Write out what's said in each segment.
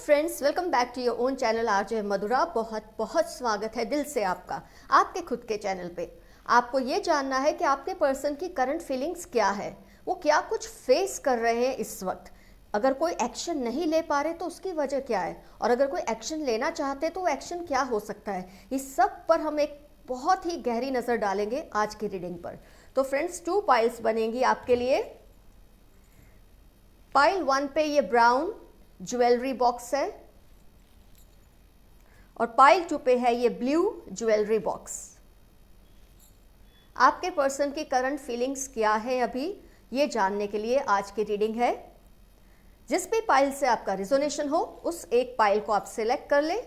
Friends, welcome back to your own channel RJ Madhura. बहुत बहुत स्वागत है दिल से आपका आपके खुद के चैनल पे। आपको ये जानना है कि आपके पर्सन की करंट फीलिंग्स क्या है, वो क्या कुछ फेस कर रहे हैं इस वक्त। अगर कोई एक्शन नहीं ले पा रहे तो उसकी वजह क्या है, और अगर कोई एक्शन लेना चाहते तो वो एक्शन क्या हो सकता है। इस सब पर हम एक बहुत ही गहरी नज़र डालेंगे आज की रीडिंग पर। तो फ्रेंड्स, 2 पाइल्स बनेंगी आपके लिए। पाइल 1 पे ये ब्राउन ज्वेलरी बॉक्स है और पाइल 2 पे है ये ब्लू ज्वेलरी बॉक्स। आपके पर्सन की करंट फीलिंग्स क्या है अभी, ये जानने के लिए आज की रीडिंग है। जिस भी पाइल से आपका रिजोनेशन हो उस एक पाइल को आप सिलेक्ट कर ले।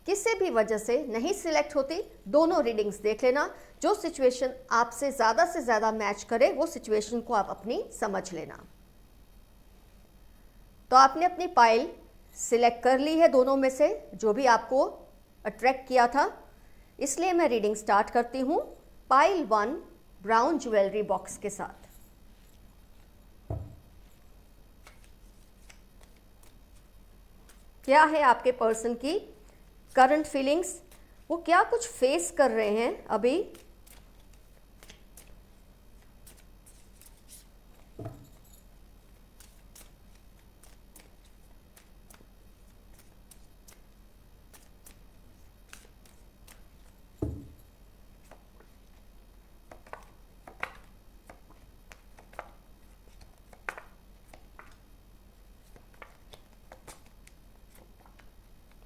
किसी भी वजह से नहीं सिलेक्ट होती, दोनों रीडिंग्स देख लेना। जो सिचुएशन आपसे से ज्यादा मैच करे वो सिचुएशन को आप अपनी समझ लेना। तो आपने अपनी पाइल सिलेक्ट कर ली है दोनों में से, जो भी आपको अट्रैक्ट किया था। इसलिए मैं रीडिंग स्टार्ट करती हूं पाइल 1 ब्राउन ज्वेलरी बॉक्स के साथ। क्या है आपके पर्सन की करंट फीलिंग्स, वो क्या कुछ फेस कर रहे हैं अभी।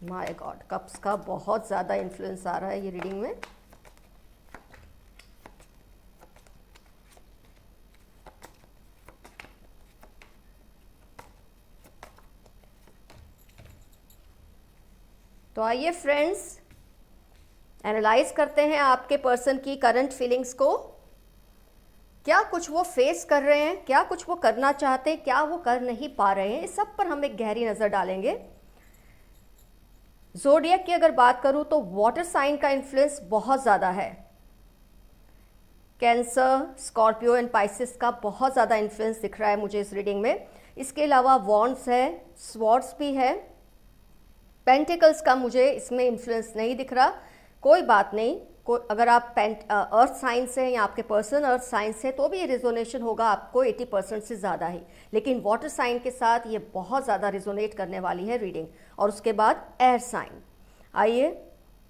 माय गॉड, कप्स का बहुत ज़्यादा इन्फ्लुएंस आ रहा है ये रीडिंग में। तो आइए फ्रेंड्स, एनालाइज करते हैं आपके पर्सन की करंट फीलिंग्स को। क्या कुछ वो फेस कर रहे हैं, क्या कुछ वो करना चाहते हैं, क्या वो कर नहीं पा रहे हैं, इस सब पर हम एक गहरी नज़र डालेंगे। ज़ोडिएक की अगर बात करूं तो वाटर साइन का इन्फ्लुएंस बहुत ज़्यादा है। कैंसर, स्कॉर्पियो एंड पाइसिस का बहुत ज़्यादा इन्फ्लुएंस दिख रहा है मुझे इस रीडिंग में। इसके अलावा वॉन्ड्स है, स्वॉर्ड्स भी है, पेंटिकल्स का मुझे इसमें इन्फ्लुएंस नहीं दिख रहा। कोई बात नहीं, अगर आप अर्थ साइन से हैं या आपके पर्सन अर्थ साइन से, तो भी ये रिजोनेशन होगा आपको 80% से ज़्यादा ही। लेकिन वाटर साइन के साथ ये बहुत ज़्यादा रिजोनेट करने वाली है रीडिंग। और उसके बाद एयर साइन। आइए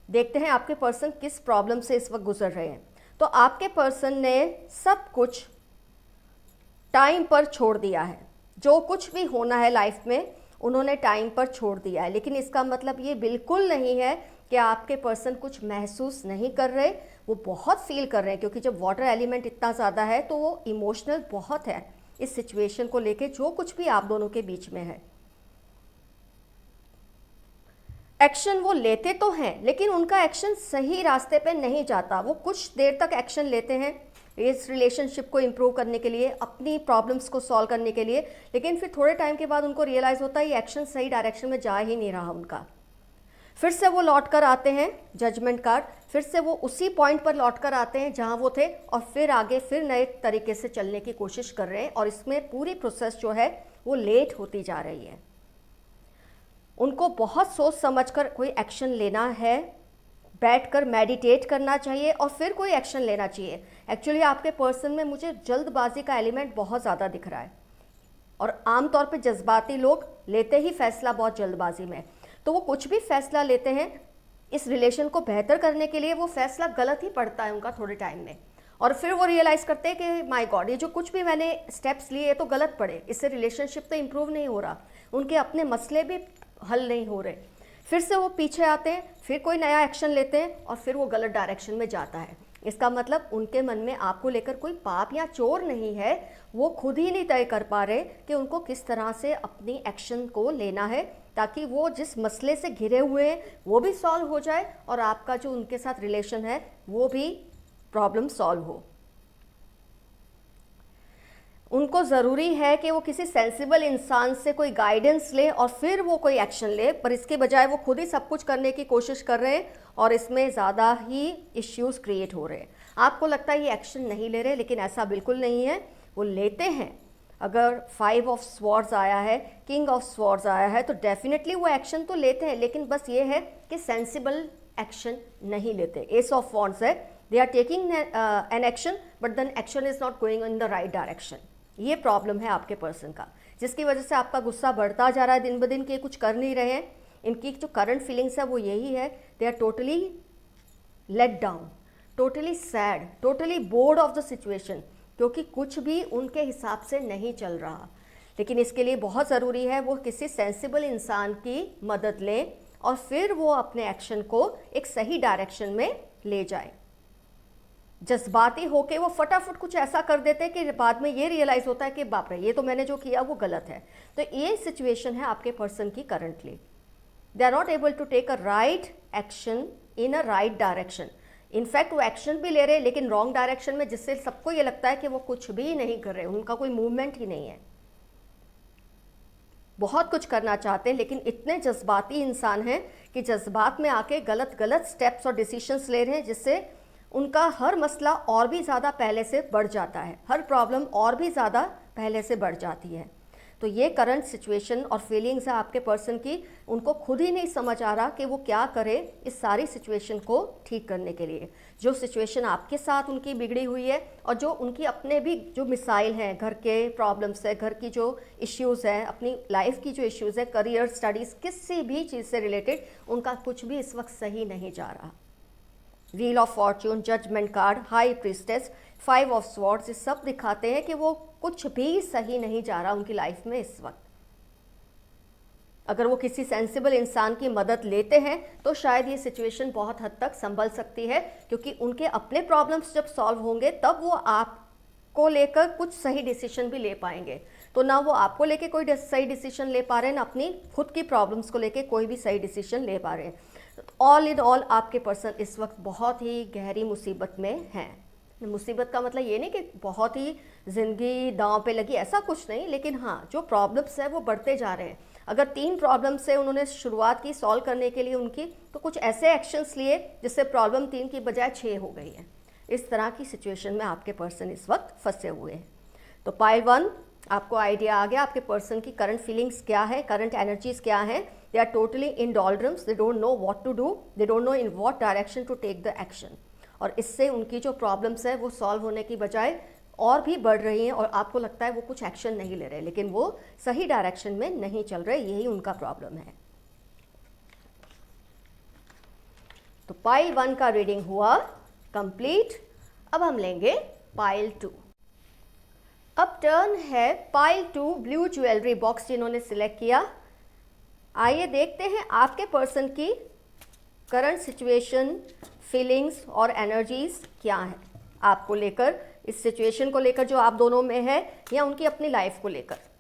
देखते हैं आपके पर्सन किस प्रॉब्लम से इस वक्त गुजर रहे हैं। तो आपके पर्सन ने सब कुछ टाइम पर छोड़ दिया है। जो कुछ भी होना है लाइफ में उन्होंने टाइम पर छोड़ दिया है। लेकिन इसका मतलब ये बिल्कुल नहीं है कि आपके पर्सन कुछ महसूस नहीं कर रहे, वो बहुत फील कर रहे हैं। क्योंकि जब वाटर एलिमेंट इतना ज़्यादा है तो वो इमोशनल बहुत है इस सिचुएशन को लेके, जो कुछ भी आप दोनों के बीच में है। एक्शन वो लेते तो हैं लेकिन उनका एक्शन सही रास्ते पे नहीं जाता। वो कुछ देर तक एक्शन लेते हैं इस रिलेशनशिप को इम्प्रूव करने के लिए, अपनी प्रॉब्लम्स को सॉल्व करने के लिए, लेकिन फिर थोड़े टाइम के बाद उनको रियलाइज़ होता है ये एक्शन सही डायरेक्शन में जा ही नहीं रहा उनका। फिर से वो लौट कर आते हैं, जजमेंट कार्ड, फिर से वो उसी पॉइंट पर लौट कर आते हैं जहां वो थे, और फिर आगे फिर नए तरीके से चलने की कोशिश कर रहे हैं। और इसमें पूरी प्रोसेस जो है वो लेट होती जा रही है। उनको बहुत सोच समझकर कोई एक्शन लेना है, बैठकर मेडिटेट करना चाहिए और फिर कोई एक्शन लेना चाहिए। एक्चुअली आपके पर्सन में मुझे जल्दबाजी का एलिमेंट बहुत ज़्यादा दिख रहा है, और आमतौर पे जज्बाती लोग लेते ही फैसला बहुत जल्दबाजी में। तो वो कुछ भी फैसला लेते हैं इस रिलेशन को बेहतर करने के लिए, वो फैसला गलत ही पड़ता है उनका थोड़े टाइम में। और फिर वो रियलाइज़ करते हैं कि माय गॉड, ये जो कुछ भी मैंने स्टेप्स लिए तो गलत पड़े, इससे रिलेशनशिप तो इम्प्रूव नहीं हो रहा, उनके अपने मसले भी हल नहीं हो रहे। फिर से वो पीछे आते हैं, फिर कोई नया एक्शन लेते हैं और फिर वो गलत डायरेक्शन में जाता है। इसका मतलब उनके मन में आपको लेकर कोई पाप या चोर नहीं है। वो खुद ही नहीं तय कर पा रहे कि उनको किस तरह से अपनी एक्शन को लेना है, ताकि वो जिस मसले से घिरे हुए हैं वो भी सॉल्व हो जाए और आपका जो उनके साथ रिलेशन है वो भी प्रॉब्लम सॉल्व हो। उनको ज़रूरी है कि वो किसी सेंसिबल इंसान से कोई गाइडेंस ले और फिर वो कोई एक्शन ले, पर इसके बजाय वो खुद ही सब कुछ करने की कोशिश कर रहे हैं और इसमें ज़्यादा ही इश्यूज क्रिएट हो रहे हैं। आपको लगता है ये एक्शन नहीं ले रहे, लेकिन ऐसा बिल्कुल नहीं है, वो लेते हैं। अगर 5 ऑफ स्वॉर्ड्स आया है, किंग ऑफ स्वॉर्ड्स आया है, तो डेफिनेटली वो एक्शन तो लेते हैं, लेकिन बस ये है कि सेंसिबल एक्शन नहीं लेते। एस ऑफ वॉन्ड्स है, they are taking an action but then action is not going in the right direction. ये प्रॉब्लम है आपके पर्सन का, जिसकी वजह से आपका गुस्सा बढ़ता जा रहा है दिन ब दिन, के कुछ कर नहीं रहे हैं। इनकी जो करंट फीलिंग्स है वो यही है, they are totally let down, totally sad, totally bored of the situation, क्योंकि कुछ भी उनके हिसाब से नहीं चल रहा। लेकिन इसके लिए बहुत ज़रूरी है वो किसी सेंसिबल इंसान की मदद लें और फिर वो अपने एक्शन को एक सही डायरेक्शन में ले जाए। जज्बाती होके वो फटाफट कुछ ऐसा कर देते हैं कि बाद में ये रियलाइज़ होता है कि बाप रे, ये तो मैंने जो किया वो गलत है। तो ये सिचुएशन है आपके पर्सन की currently. They are not able to take a right action in a right direction. In fact वो एक्शन भी ले रहे हैं लेकिन रॉन्ग डायरेक्शन में, जिससे सबको ये लगता है कि वो कुछ भी नहीं कर रहे, उनका कोई मूवमेंट ही नहीं है। बहुत कुछ करना चाहते हैं लेकिन इतने जज्बाती इंसान हैं कि जज्बात में आके गलत गलत स्टेप्स और डिसीशंस ले रहे हैं, जिससे उनका हर मसला और भी ज़्यादा पहले से बढ़ जाता है, हर प्रॉब्लम और भी ज़्यादा पहले से बढ़ जाती है। तो ये करंट सिचुएशन और फीलिंग्स है आपके पर्सन की, उनको खुद ही नहीं समझ आ रहा कि वो क्या करे इस सारी सिचुएशन को ठीक करने के लिए। जो सिचुएशन आपके साथ उनकी बिगड़ी हुई है और जो उनकी अपने भी जो मिसाइल हैं, घर के प्रॉब्लम्स है, घर की जो इश्यूज़ हैं, अपनी लाइफ की जो इश्यूज़ है, करियर, स्टडीज़, किसी भी चीज़ से रिलेटेड उनका कुछ भी इस वक्त सही नहीं जा रहा। Wheel of fortune, judgment card, high priestess, 5 of swords, ये सब दिखाते हैं कि वो कुछ भी सही नहीं जा रहा उनकी लाइफ में इस वक्त। अगर वो किसी सेंसिबल इंसान की मदद लेते हैं तो शायद ये सिचुएशन बहुत हद तक संभल सकती है, क्योंकि उनके अपने प्रॉब्लम्स जब सॉल्व होंगे तब वो आपको लेकर कुछ सही डिसीजन भी ले पाएंगे। तो ना वो आपको लेके कोई सही डिसीजन ले पा रहे हैं, ना अपनी खुद की प्रॉब्लम्स को लेके कोई भी सही डिसीजन ले पा रहे हैं। ऑल इन ऑल आपके पर्सन इस वक्त बहुत ही गहरी मुसीबत में हैं। मुसीबत का मतलब ये नहीं कि बहुत ही ज़िंदगी दांव पे लगी, ऐसा कुछ नहीं, लेकिन हाँ जो प्रॉब्लम्स है वो बढ़ते जा रहे हैं। अगर 3 प्रॉब्लम से उन्होंने शुरुआत की सॉल्व करने के लिए उनकी, तो कुछ ऐसे एक्शंस लिए जिससे प्रॉब्लम 3 की बजाय 6 हो गई है। इस तरह की सिचुएशन में आपके पर्सन इस वक्त फंसे हुए हैं। तो पाइल 1 आपको आइडिया आ गया आपके पर्सन की करंट फीलिंग्स क्या है, करंट एनर्जीज क्या है। They are totally in doldrums, they don't know what to do, they don't know in what direction to take the action. और इससे उनकी जो प्रॉब्लम्स है वो सॉल्व होने की बजाय और भी बढ़ रही हैं और आपको लगता है वो कुछ एक्शन नहीं ले रहे, लेकिन वो सही डायरेक्शन में नहीं चल रहे, यही उनका प्रॉब्लम है। तो पाइल 1 का रीडिंग हुआ कंप्लीट। अब हम लेंगे पाइल 2। अब टर्न है पाइल 2 ब्लू ज्वेलरी बॉक्स जिन्होंने सिलेक्ट किया। आइए देखते हैं आपके पर्सन की करंट सिचुएशन, फीलिंग्स और एनर्जीज क्या है आपको लेकर, इस सिचुएशन को लेकर जो आप दोनों में है, या उनकी अपनी लाइफ को लेकर।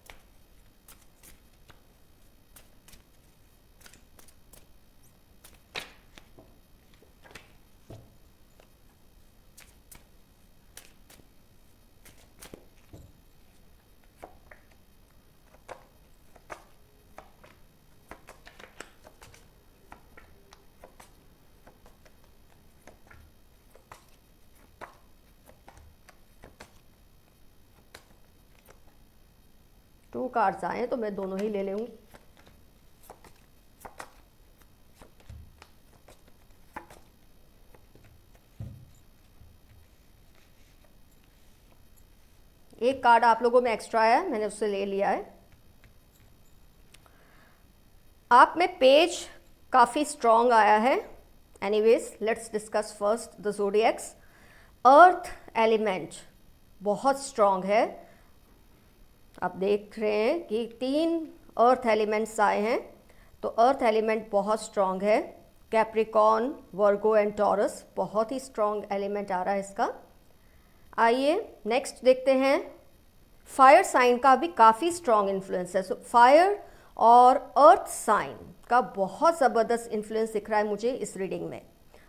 टू कार्ड्स आए तो मैं दोनों ही ले लूँगी। एक कार्ड आप लोगों में एक्स्ट्रा आया है, मैंने उससे ले लिया है। आप में पेज काफ़ी स्ट्रॉन्ग आया है। Anyways let's discuss first the zodiacs. Earth element बहुत स्ट्रॉन्ग है। आप देख रहे हैं कि 3 अर्थ एलिमेंट्स आए हैं, तो अर्थ एलिमेंट बहुत स्ट्रॉन्ग है। कैप्रिकॉर्न, वर्गो एंड टॉरस, बहुत ही स्ट्रॉन्ग एलिमेंट आ रहा है इसका। आइए नेक्स्ट देखते हैं। फायर साइन का भी काफ़ी स्ट्रॉन्ग इन्फ्लुएंस है। सो फायर और अर्थ साइन का बहुत ज़बरदस्त इन्फ्लुएंस दिख रहा है मुझे इस रीडिंग में।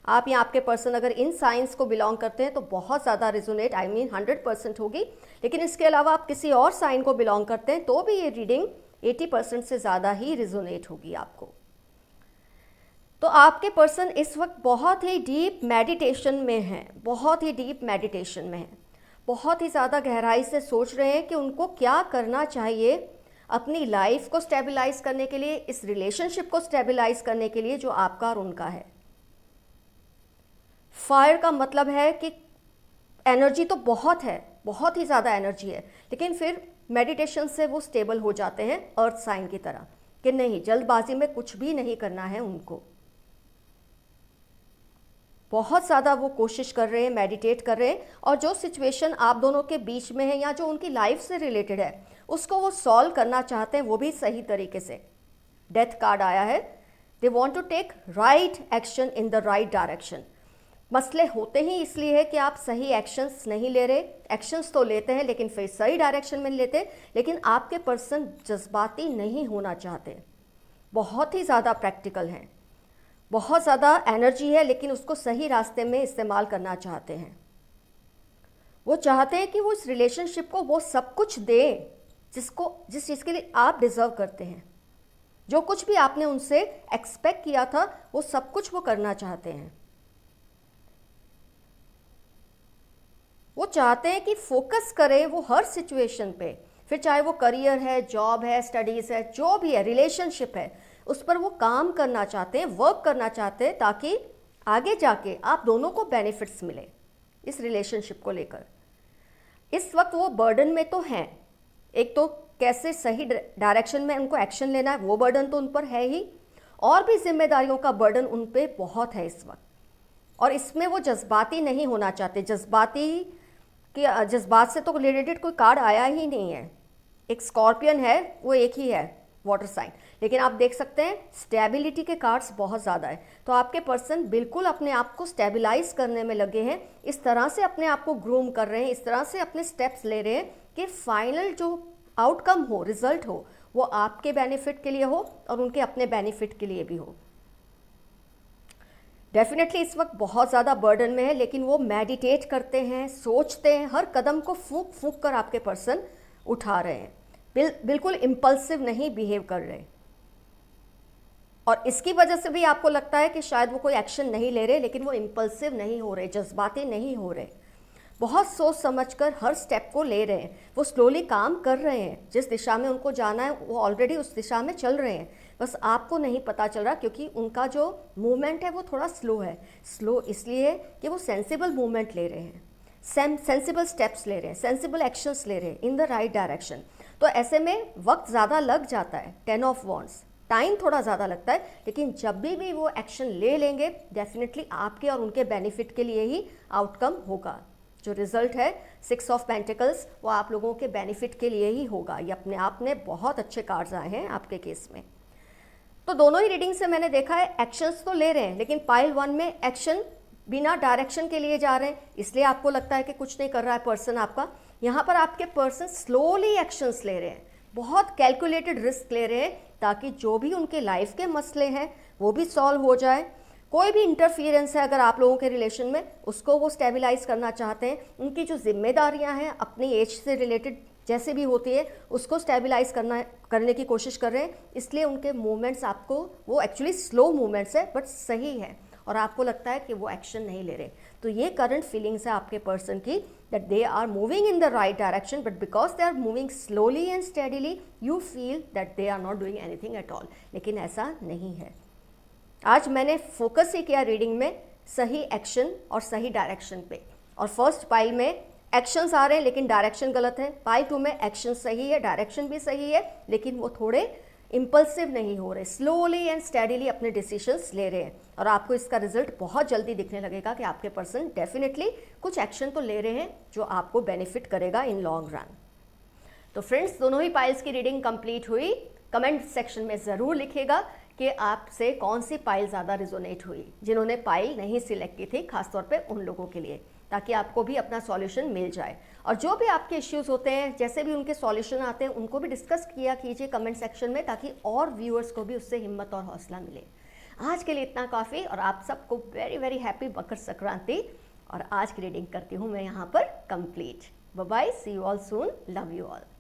आप या आपके पर्सन अगर इन साइंस को बिलोंग करते हैं तो बहुत ज़्यादा रिजोनेट, आई मीन 100% होगी। लेकिन इसके अलावा आप किसी और साइन को बिलोंग करते हैं तो भी ये रीडिंग 80% से ज़्यादा ही रिजोनेट होगी आपको। तो आपके पर्सन इस वक्त बहुत ही डीप मेडिटेशन में है, बहुत ही डीप मेडिटेशन में है। बहुत ही ज़्यादा गहराई से सोच रहे हैं कि उनको क्या करना चाहिए अपनी लाइफ को स्टेबलाइज करने के लिए, इस रिलेशनशिप को स्टेबलाइज करने के लिए जो आपका और उनका है। फायर का मतलब है कि एनर्जी तो बहुत है, बहुत ही ज़्यादा एनर्जी है, लेकिन फिर मेडिटेशन से वो स्टेबल हो जाते हैं अर्थ साइन की तरह, कि नहीं, जल्दबाजी में कुछ भी नहीं करना है उनको। बहुत ज़्यादा वो कोशिश कर रहे हैं, मेडिटेट कर रहे हैं, और जो सिचुएशन आप दोनों के बीच में है या जो उनकी लाइफ से रिलेटेड है उसको वो सॉल्व करना चाहते हैं, वो भी सही तरीके से। डेथ कार्ड आया है, they want to take right action in the right direction. मसले होते ही इसलिए है कि आप सही एक्शंस नहीं ले रहे, एक्शंस तो लेते हैं लेकिन फिर सही डायरेक्शन में लेते, लेकिन आपके पर्सन जज्बाती नहीं होना चाहते, बहुत ही ज़्यादा प्रैक्टिकल हैं, बहुत ज़्यादा एनर्जी है लेकिन उसको सही रास्ते में इस्तेमाल करना चाहते हैं। वो चाहते हैं कि वो इस रिलेशनशिप को वो सब कुछ दें जिस चीज़ के लिए आप डिज़र्व करते हैं। जो कुछ भी आपने उनसे एक्सपेक्ट किया था वो सब कुछ वो करना चाहते हैं। वो चाहते हैं कि फोकस करें वो हर सिचुएशन पे, फिर चाहे वो करियर है, जॉब है, स्टडीज़ है, जो भी है, रिलेशनशिप है, उस पर वो काम करना चाहते हैं, वर्क करना चाहते हैं, ताकि आगे जाके आप दोनों को बेनिफिट्स मिले इस रिलेशनशिप को लेकर। इस वक्त वो बर्डन में तो हैं, एक तो कैसे सही डायरेक्शन में उनको एक्शन लेना है वो बर्डन तो उन पर है ही, और भी जिम्मेदारियों का बर्डन उन पे बहुत है इस वक्त, और इसमें वो जज्बाती नहीं होना चाहते। जज्बात से तो रिलेटेड कोई कार्ड आया ही नहीं है। एक स्कॉर्पियन है, वो एक ही है वाटर साइन, लेकिन आप देख सकते हैं स्टेबिलिटी के कार्ड्स बहुत ज़्यादा है। तो आपके पर्सन बिल्कुल अपने आप को स्टेबलाइज करने में लगे हैं, इस तरह से अपने आप को ग्रूम कर रहे हैं, इस तरह से अपने स्टेप्स ले रहे हैं कि फाइनल जो आउटकम हो, रिजल्ट हो, वो आपके बेनिफिट के लिए हो और उनके अपने बेनिफिट के लिए भी हो। डेफिनेटली इस वक्त बहुत ज़्यादा बर्डन में है, लेकिन वो मेडिटेट करते हैं, सोचते हैं, हर कदम को फूंक फूंक कर आपके पर्सन उठा रहे हैं, बिल्कुल इम्पल्सिव नहीं बिहेव कर रहे। और इसकी वजह से भी आपको लगता है कि शायद वो कोई एक्शन नहीं ले रहे, लेकिन वो इम्पल्सिव नहीं हो रहे, जज्बाती नहीं हो रहे, बहुत सोच समझकर हर स्टेप को ले रहे हैं। वो स्लोली काम कर रहे हैं, जिस दिशा में उनको जाना है वो ऑलरेडी उस दिशा में चल रहे हैं, बस आपको नहीं पता चल रहा, क्योंकि उनका जो मूवमेंट है वो थोड़ा स्लो है। स्लो इसलिए कि वो सेंसिबल मूवमेंट ले रहे हैं, सेंसिबल स्टेप्स ले रहे हैं, सेंसिबल एक्शंस ले रहे हैं इन द राइट डायरेक्शन। तो ऐसे में वक्त ज़्यादा लग जाता है, 10 ऑफ वॉन्ड्स, टाइम थोड़ा ज़्यादा लगता है, लेकिन जब भी वो एक्शन ले लेंगे डेफिनेटली आपके और उनके बेनिफिट के लिए ही आउटकम होगा। जो रिजल्ट है 6 ऑफ पेंटिकल्स, वो आप लोगों के बेनिफिट के लिए ही होगा। ये अपने आप में बहुत अच्छे कार्ड्स आए हैं आपके केस में। तो दोनों ही रीडिंग से मैंने देखा है एक्शंस तो ले रहे हैं, लेकिन पाइल 1 में एक्शन बिना डायरेक्शन के लिए जा रहे हैं, इसलिए आपको लगता है कि कुछ नहीं कर रहा है पर्सन आपका। यहाँ पर आपके पर्सन स्लोली एक्शंस ले रहे हैं, बहुत कैलकुलेटेड रिस्क ले रहे हैं, ताकि जो भी उनके लाइफ के मसले हैं वो भी सॉल्व हो जाए। कोई भी इंटरफियरेंस है अगर आप लोगों के रिलेशन में, उसको वो स्टेबलाइज करना चाहते हैं। उनकी जो जिम्मेदारियां हैं अपनी एज से रिलेटेड जैसे भी होती है उसको स्टेबलाइज करने की कोशिश कर रहे हैं, इसलिए उनके मूवमेंट्स आपको, वो एक्चुअली स्लो मूवमेंट्स है बट सही है, और आपको लगता है कि वो एक्शन नहीं ले रहे। तो ये करंट फीलिंग्स है आपके पर्सन की, that they are moving in the right direction, but because they are moving slowly and steadily you feel that they are not doing anything at all, लेकिन ऐसा नहीं है। आज मैंने फोकस ही किया रीडिंग में सही एक्शन और सही डायरेक्शन पे, और फर्स्ट पाइल में एक्शंस आ रहे हैं लेकिन डायरेक्शन गलत है, पाइल 2 में एक्शन सही है, डायरेक्शन भी सही है, लेकिन वो थोड़े इम्पल्सिव नहीं हो रहे, स्लोली एंड स्टेडीली अपने डिसीजंस ले रहे हैं। और आपको इसका रिजल्ट बहुत जल्दी दिखने लगेगा कि आपके पर्सन डेफिनेटली कुछ एक्शन तो ले रहे हैं जो आपको बेनिफिट करेगा इन लॉन्ग रन। तो फ्रेंड्स, दोनों ही पाइल्स की रीडिंग कंप्लीट हुई। कमेंट सेक्शन में ज़रूर लिखिएगा कि आपसे कौन सी पाइल ज़्यादा रिजोनेट हुई। जिन्होंने पाइल नहीं सिलेक्ट की थी, खासतौर पे उन लोगों के लिए, ताकि आपको भी अपना सॉल्यूशन मिल जाए। और जो भी आपके इश्यूज होते हैं, जैसे भी उनके सॉल्यूशन आते हैं, उनको भी डिस्कस किया कीजिए कमेंट सेक्शन में, ताकि और व्यूअर्स को भी उससे हिम्मत और हौसला मिले। आज के लिए इतना काफ़ी, और आप सबको very very happy Makar Sankranti. और आज की रीडिंग करती हूँ मैं यहाँ पर complete. Bye bye, see you all soon, love you all.